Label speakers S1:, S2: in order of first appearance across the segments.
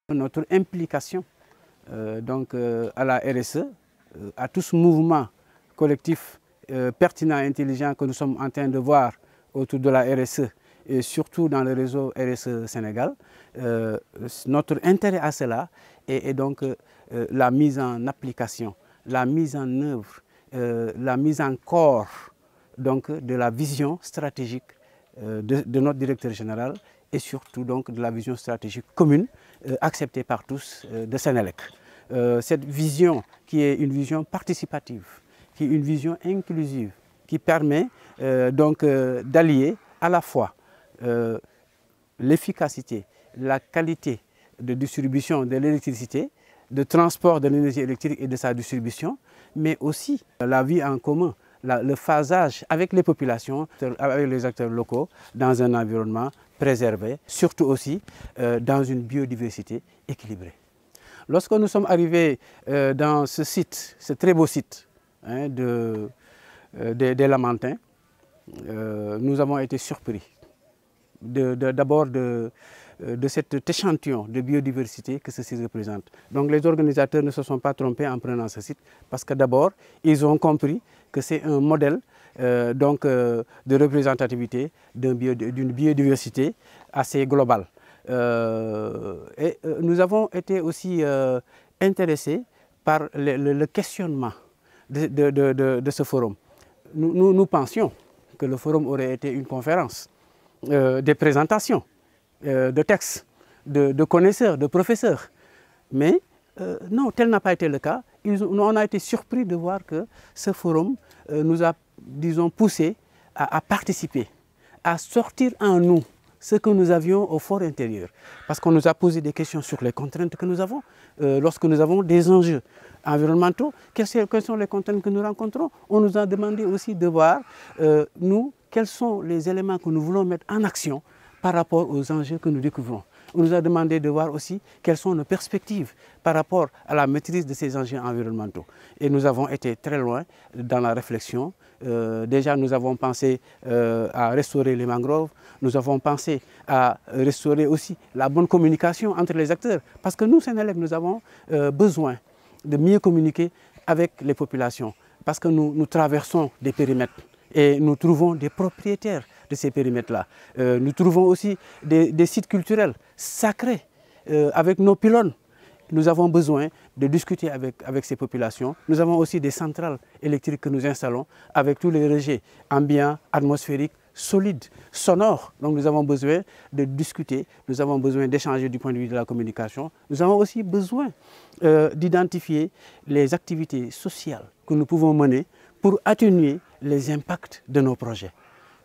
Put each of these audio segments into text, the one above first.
S1: Notre implication à la RSE, à tout ce mouvement collectif pertinent et intelligent que nous sommes en train de voir autour de la RSE et surtout dans le réseau RSE Sénégal, notre intérêt à cela est donc la mise en application, la mise en œuvre, la mise en corps donc, de la vision stratégique de notre directeur général et surtout donc, de la vision stratégique commune acceptée par tous de Senelec. Cette vision qui est une vision participative, qui est une vision inclusive, qui permet d'allier à la fois l'efficacité, la qualité de distribution de l'électricité, de transport de l'énergie électrique et de sa distribution, mais aussi la vie en commun, le phasage avec les populations, avec les acteurs locaux, dans un environnement préservé, surtout aussi dans une biodiversité équilibrée. Lorsque nous sommes arrivés dans ce site, ce très beau site hein, des Lamantins, nous avons été surpris d'abord de cet échantillon de biodiversité que ceci représente. Donc les organisateurs ne se sont pas trompés en prenant ce site parce que d'abord, ils ont compris que c'est un modèle de représentativité d'une biodiversité assez globale. Nous avons été aussi intéressés par le questionnement de ce forum. Nous pensions que le forum aurait été une conférence, des présentations, de textes, de connaisseurs, de professeurs. Mais non, tel n'a pas été le cas. On a été surpris de voir que ce forum nous a, disons, poussé à participer, à sortir en nous ce que nous avions au fort intérieur. Parce qu'on nous a posé des questions sur les contraintes que nous avons. Lorsque nous avons des enjeux environnementaux, quelles sont les contraintes que nous rencontrons? On nous a demandé aussi de voir, nous, quels sont les éléments que nous voulons mettre en action par rapport aux enjeux que nous découvrons. On nous a demandé de voir aussi quelles sont nos perspectives par rapport à la maîtrise de ces enjeux environnementaux. Et nous avons été très loin dans la réflexion. Déjà, nous avons pensé à restaurer les mangroves. Nous avons pensé à restaurer aussi la bonne communication entre les acteurs. Parce que nous, Senelec, nous avons besoin de mieux communiquer avec les populations. Parce que nous traversons des périmètres et nous trouvons des propriétaires de ces périmètres-là. Nous trouvons aussi des sites culturels sacrés avec nos pylônes. Nous avons besoin de discuter avec ces populations. Nous avons aussi des centrales électriques que nous installons avec tous les rejets ambiants, atmosphériques, solides, sonores. Donc nous avons besoin de discuter, nous avons besoin d'échanger du point de vue de la communication. Nous avons aussi besoin d'identifier les activités sociales que nous pouvons mener pour atténuer les impacts de nos projets.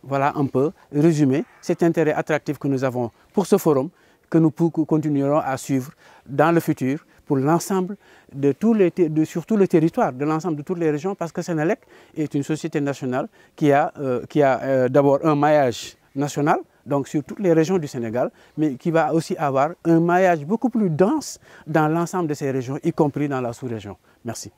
S1: Voilà un peu résumé cet intérêt attractif que nous avons pour ce forum, que nous continuerons à suivre dans le futur pour l'ensemble sur tout le territoire, de l'ensemble de toutes les régions, parce que Senelec est une société nationale qui a d'abord un maillage national, donc sur toutes les régions du Sénégal, mais qui va aussi avoir un maillage beaucoup plus dense dans l'ensemble de ces régions, y compris dans la sous-région. Merci.